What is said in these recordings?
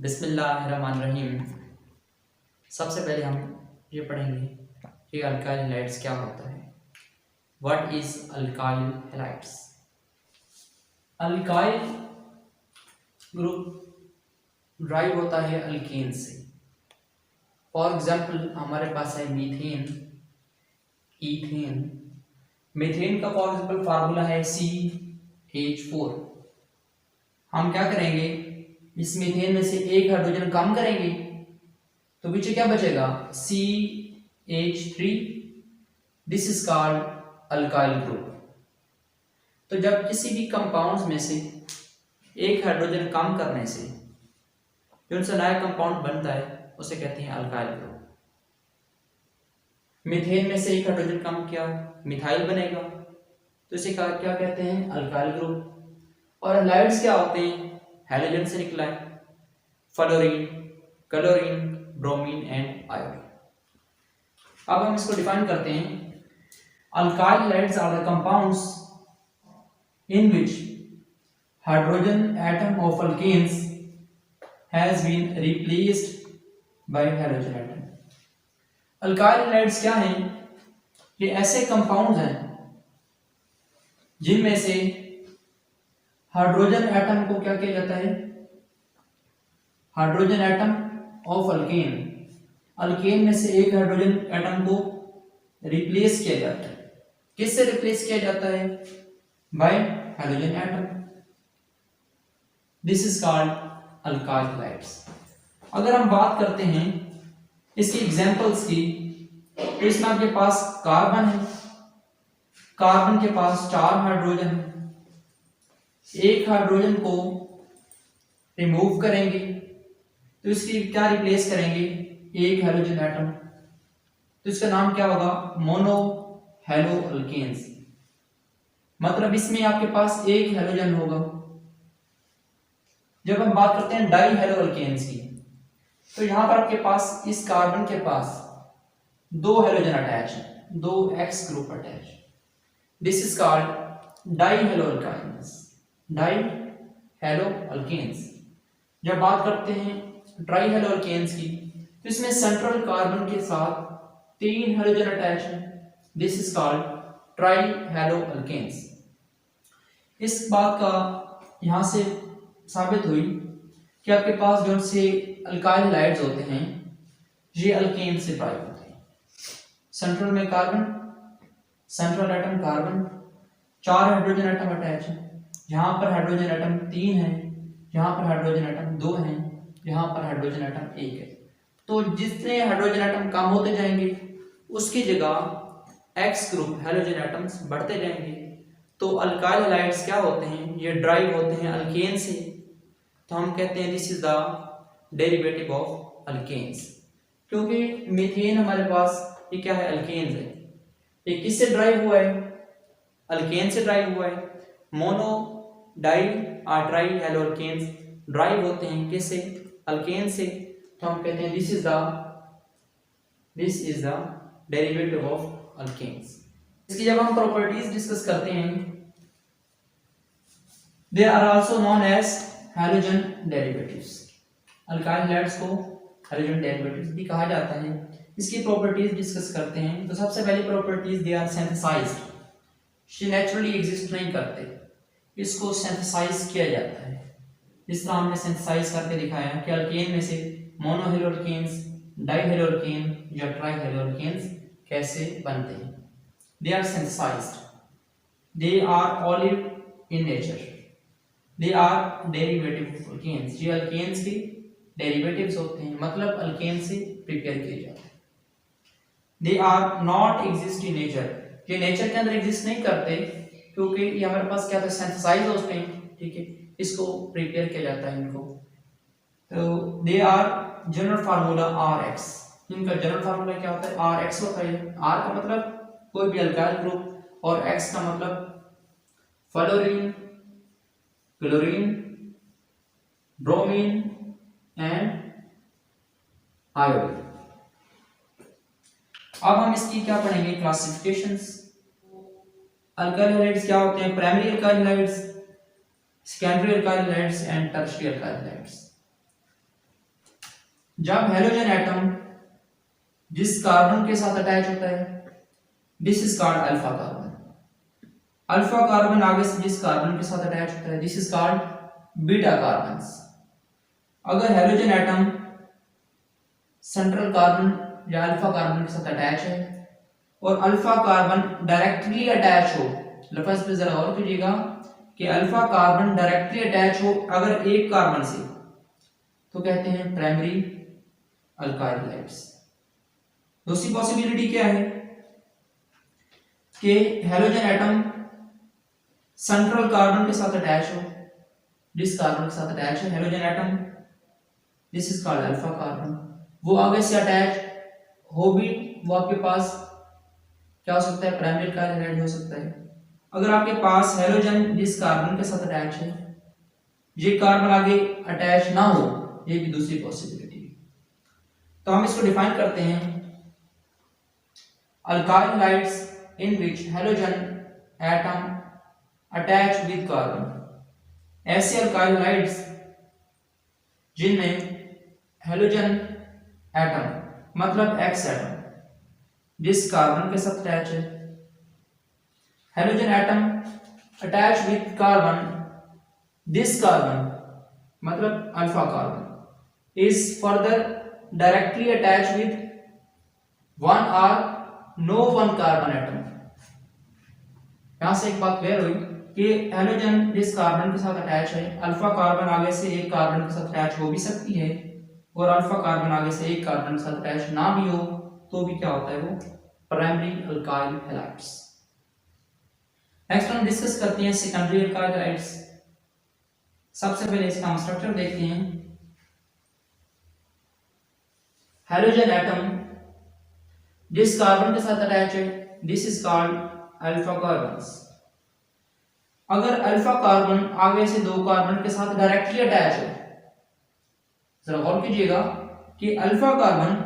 बिस्मिल्लाहिर्रहमानिर्रहीम। सबसे पहले हम ये पढ़ेंगे कि अल्काइल हैलाइड्स क्या होता है। What is alkyl halides? Alkyl group drive होता है अल्केन से। फॉर एग्जाम्पल हमारे पास है मीथेन, ईथेन। मीथेन का फॉर एग्जाम्पल फार्मूला है CH4। हम क्या करेंगे, इस मीथेन में से एक हाइड्रोजन कम करेंगे तो पीछे क्या बचेगा, CH3। This is called alkyl group. तो जब किसी भी कंपाउंड्स में से एक हाइड्रोजन कम करने से जो उनसे नया कंपाउंड बनता है उसे कहते हैं अल्काइल ग्रुप। मीथेन में से एक हाइड्रोजन कम किया, मिथाइल बनेगा, तो इसे क्या कहते हैं, अल्काइल ग्रुप। और हैलाइड्स क्या होते हैं, हैलोजन से निकला है, fluorine, chlorine, bromine and iodine. अब हम इसको डिफाइन करते हैं। Alkyl halides are the compounds in which hydrogen atom of alkanes has been replaced by halogen atom. Alkyl halides क्या हैं? ये ऐसे कंपाउंड्स हैं जिनमें से हाइड्रोजन एटम को क्या किया जाता है, hydrogen atom of alkane, alkane में से एक हाइड्रोजन एटम को रिप्लेस किया जाता है। किससे रिप्लेस किया जाता है? Bye hydrogen atom. This is called alkyl halides. अगर हम बात करते हैं इसकी एग्जांपल्स की, तो इसमें आपके पास कार्बन है, कार्बन के पास 4 हाइड्रोजन है, एक हाइड्रोजन को रिमूव करेंगे तो इसकी क्या रिप्लेस करेंगे, एक हाइड्रोजन एटम, तो इसका नाम क्या होगा, मोनो हेलो अल्केन्स। मतलब इसमें आपके पास एक हेलोजन होगा। जब हम बात करते हैं डाई हेलो अल्केन्स की, तो यहां पर आपके पास इस कार्बन के पास 2 हेलोजन अटैच है, 2 x group attach. This is called die hello alkanes, dihaloalkanes. जब बात करते हैं ट्राई हेलो अल्केन्स की, तो इसमें सेंट्रल कार्बन के साथ 3 हेलोजन अटैच है। This is called trihaloalkanes. इस बात का यहां से साबित हुई कि आपके पास जो से अल्काइल हैलाइड्स होते हैं ये अल्केन से ड्राइव होते हैं। सेंट्रल में carbon, central atom carbon, 4 hydrogen atom attach है। यहां पर हाइड्रोजन एटम 3 है, यहां पर हाइड्रोजन एटम 2 है, यहां पर हाइड्रोजन एटम 1 है। तो जितने हाइड्रोजन एटम कम होते जाएंगे उसकी जगह एक्स ग्रुप हाइड्रोजन एटम्स बढ़ते जाएंगे। तो अल्काइल हैलाइड्स क्या होते हैं, ये ड्राइव होते हैं अल्केन से। तो हम कहते हैं this is the derivative of alkanes. क्योंकि मीथेन हमारे पास ये क्या है, अल्केन्स है। ये किससे ड्राइव हुआ है, अल्केन से ड्राइव हुआ है। मोनो, डाई और ट्राई हेलो अल्केन्स ड्राइव होते हैं किससे, अल्केन से। तो हम कहते हैं this is the derivative of alkanes. इसकी जब हम प्रॉपर्टीज डिस्कस करते हैं, they are also known as halogen derivatives. Alkyl halides को हैलोजन डेरिवेटिव्स भी कहा जाता है। इसकी प्रॉपर्टीज डिस्कस करते हैं। तो सबसे पहली प्रॉपर्टीज, दे आर सिंथेसाइज्ड। ये नेचुरली एग्जिस्ट नहीं करते, इसको सिंथेसाइज किया जाता है। इस तरह हमने सिंथेसाइज करके दिखाया कि अल्केन में से mono hello alkanes, dihaloalkane या ट्राई हेलो अल्केन्स कैसे बनते हैं। They are synthesized. They are olive in nature. They are derivative of alkanes. ये alkanes के derivatives होते हैं, मतलब alkane से prepare किए जाते हैं। They are not exist in nature. ये nature के अंदर exist नहीं करते क्योंकि ये हमारे पास क्या था, synthesize होते हैं, ठीक है, इसको prepare किया जाता है इनको। तो they are general formula RX. इनका general formula क्या होता है, RX होता है। R का मतलब कोई भी अल्काइल ग्रुप और X का मतलब fluorine, chlorine, bromine and iodine. अब हम इसकी क्या पढ़ेंगे, क्लासिफिकेशंस। अल्काइल हैलाइड्स क्या होते हैं, primary alkyl halides, secondary alkyl halides and tertiary alkyl halides. जब हेलोजन एटम जिस कार्बन के साथ अटैच होता है, this is called alpha carbon. Alpha carbon आगे से जिस कार्बन के साथ अटैच होता है, this is called beta carbon. अगर हेलोजन एटम सेंट्रल कार्बन या अल्फा कार्बन के साथ अटैच है और अल्फा कार्बन डायरेक्टली अटैच हो, लफ्ज पे जरा और कीजिएगा कि अल्फा कार्बन डायरेक्टली अटैच हो अगर एक कार्बन से, तो कहते हैं प्राइमरी अल्काइल हैलाइड्स। दूसरी पॉसिबिलिटी क्या है कि हेलोजन एटम सेंट्रल कार्बन के साथ अटैच हो, जिस कार्बन के साथ अटैच है halogen atom, this is called alpha carbon, वो आगे से अटैच हो भी, वो आपके पास क्या हो सकता है, प्राइमरी अल्काइल हैलाइड हो सकता है। अगर आपके पास हेलोजन जिस कार्बन के साथ अटैच है, ये कार्बन आगे अटैच ना हो, ये भी दूसरी पॉसिबिलिटी है। तो हम इसको डिफाइन करते हैं, alkyl halides in which halogen atom attach with carbon, ऐसे अल्काइल हैलाइड्स जिनमें हेलोजन एटम मतलब एक्स एटम जिस कार्बन के साथ अटैच है, halogen atom attach with carbon, this carbon मतलब alpha carbon is further directly attach with one और no one carbon atom. यहां से एक बात क्लियर हुई कि हेलोजन जिस कार्बन के साथ अटैच है, अल्फा कार्बन आगे से एक कार्बन के साथ अटैच हो भी सकती है और अल्फा कार्बन आगे से एक कार्बन के साथ अटैच ना भी हो, तो भी क्या होता है, वो प्राइमरी अल्काइल हैलाइड्स। नेक्स्ट हम डिस्कस करते हैं सेकेंडरी अल्काइल हैलाइड्स। सबसे पहले इसका हम स्ट्रक्चर देखते हैं। हेलोजन एटम जिस कार्बन के साथ अटैच है, this is called alpha carbons. अगर अल्फा कार्बन आगे से दो कार्बन के साथ डायरेक्टली अटैच हो, जरा गौर कीजिएगा कि अल्फा कार्बन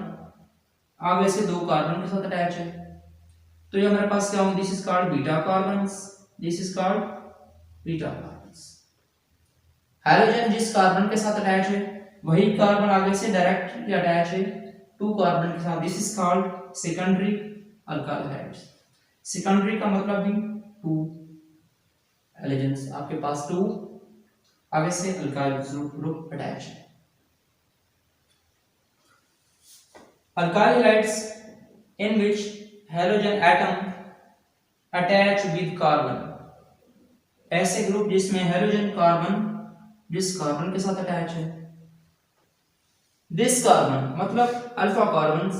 आगे से दो कार्बन के साथ अटैच है, तो ये हमारे पास क्या होंगे, this is called beta carbons, this is called beta carbons. Halogen जिस कार्बन के साथ अटैच है, वही कार्बन आगे से डायरेक्टली अटैच है टू कार्बन के साथ, this is called secondary alkyl halides. Secondary का मतलब भी टू हेलोजन्स, आपके पास टू आगे से अल्काइल ग्रुप अटैच है। Alkyl halides in which halogen atom attach with carbon, ऐसे ग्रुप जिसमें हेलोजन कार्बन जिस कार्बन के साथ अटैच है, दिस कार्बन मतलब alpha carbon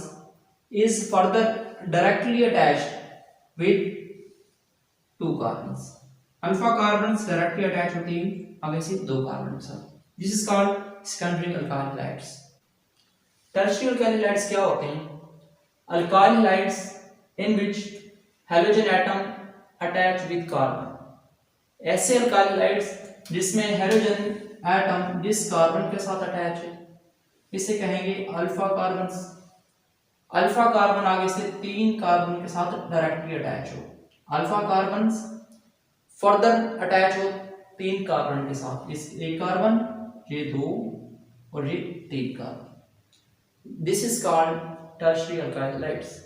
is further directly attached with two carbons. Alpha carbons directly attach होती है आगे से दो कार्बन के साथ, this is called secondary alkyl halides. Tertiary alkyl halides क्या होते हैं, alkyl halides in which halogen atom attach with carbon, ऐसे अल्काइल हैलाइड्स जिसमें हेलोजन एटम जिस कार्बन के साथ अटैच है, इसे कहेंगे अल्फा कार्बन्स। अल्फा कार्बन आगे से तीन कार्बन के साथ डायरेक्टली अटैच हो, अल्फा कार्बन्स फर्दर अटैच हो तीन कार्बन के साथ, इस एक कार्बन, ये दो और ये तीन carbon, this is called tertiary alkyl halides.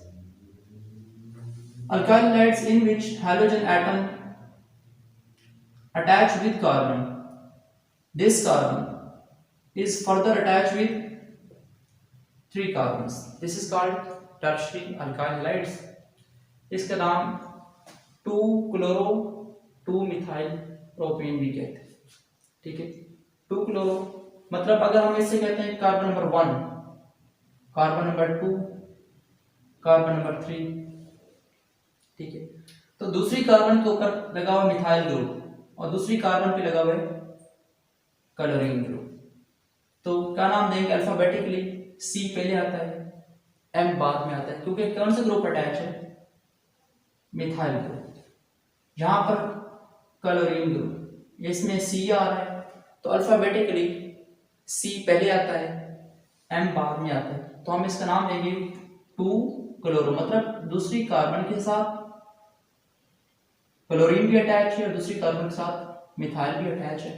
Alkyl halides in which halogen atom attached with carbon, this carbon is further attached with three carbons, this is called tertiary alkyl halides। इसका नाम 2-chloro 2-methyl propane भी कहते हैं, ठीक है। 2-chloro मतलब अगर हम इससे कहते हैं carbon number 1, carbon number 2, carbon number 3, ठीक है। तो दूसरी कार्बन के ऊपर लगा हुआ मिथाइल ग्रुप और दूसरी कार्बन पे लगा हुआ है क्लोरीन ग्रुप, तो क्या नाम देंगे, अल्फाबेटिकली सी पहले आता है, एम बाद में आता है, क्योंकि कौन सा ग्रुप अटैच है, मिथाइल ग्रुप। यहां पर क्लोरीन ग्रुप, इसमें सी आ रहा है, तो अल्फाबेटिकली सी पहले आता है, एम बाद में आता है, तो हम इसका नाम देंगे 2-क्लोरो, मतलब दूसरी कार्बन के साथ क्लोरीन भी अटैच है और दूसरी कार्बन के साथ मिथाइल भी अटैच है।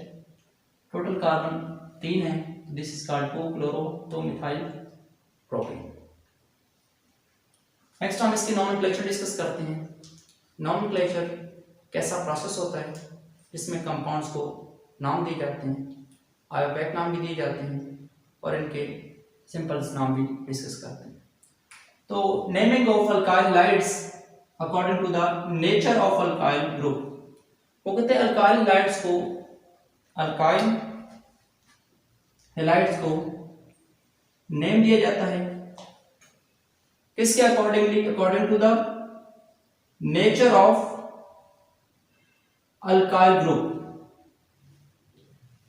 टोटल कार्बन 3 है, this is called 2-chloro-2-methyl propene। Next हम इसकी नॉमेनक्लेचर डिस्कस करते हैं। नॉमेनक्लेचर कैसा प्रोसेस होता है जिसमें कंपाउंड्स को नाम दिए जाते हैं, आयोपैक नाम भी दिए जाते हैं और इनके सिंपल्स नाम भी डिस्कस करते हैं। तो naming of alkyl hydrides according to the nature of alkyl group, वो कहते हैं अल्काइल हाइड्राइड्स को, अल्काइल हैलाइड्स को नेम दिया जाता है किसके accordingly, according to the nature of alkyl group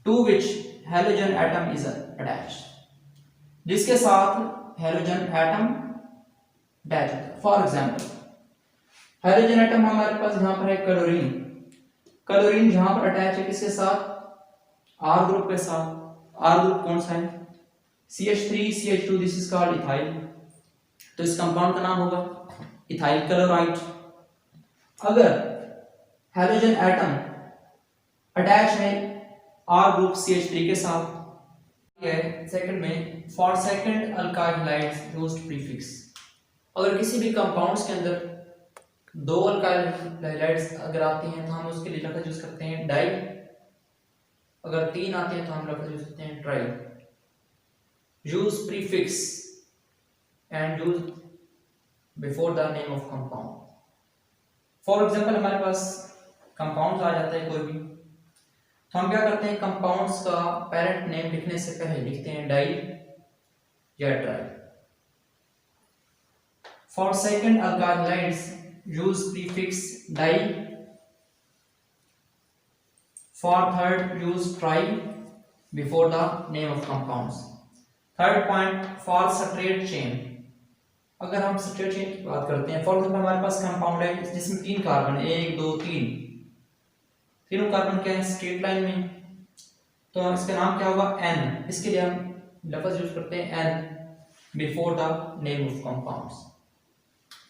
to which halogen atom is attached, जिसके साथ हैलोजन एटम अटैच होता है। फॉर एग्जांपल हाइड्रोजन एटम हमारे पास यहां पर है क्लोरीन, क्लोरीन जहां पर अटैच है किसके साथ, आर ग्रुप के साथ। आर ग्रुप कौन सा है, CH3CH2, this is called ethyl. तो इस कंपाउंड का नाम होगा इथाइल क्लोराइड। अगर हाइड्रोजन एटम अटैच है आर ग्रुप CH3 के साथ, सेकंड में for second alkyl hydrides used prefix, अगर किसी भी कंपाउंड्स के अंदर दो अल्काइल हाइड्राइड्स अगर आती हैं तो हम उसके लिए लफ्ज यूज करते हैं डाई, अगर तीन आते हैं तो हम लफ्ज यूज करते हैं try. Use prefix and use before the name of compound. For example हमारे पास कंपाउंड्स आ जाता है कोई भी, तो हम क्या करते हैं, कंपाउंड्स का पेरेंट नेम लिखने से पहले लिखते हैं डाई या try. For second alkyl hydrides use prefix di, for third use tri before the name of compounds। third point for straight chain, अगर हम straight chain की बात करते हैं, फॉर एग्जांपल हमारे पास कंपाउंड है जिसमें 3 कार्बन है, 1 2 3, तीनों कार्बन क्या है स्ट्रेट लाइन में, तो इसका नाम क्या होगा n। इसके लिए हम लफ्ज यूज करते हैं n before the name of compounds.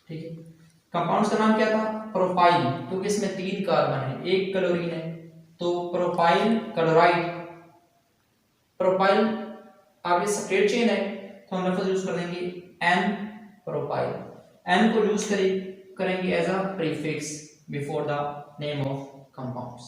ठीक है, कंपाउंड्स का नाम क्या था, प्रोपाइल, क्योंकि इसमें 3 कार्बन है, 1 क्लोरीन है, तो प्रोपाइल क्लोराइड। प्रोपाइल आगे स्ट्रेट चेन है तो हम लफ्ज यूज कर देंगे n प्रोपाइल। n को यूज करेंगे as a prefix before the name of compounds.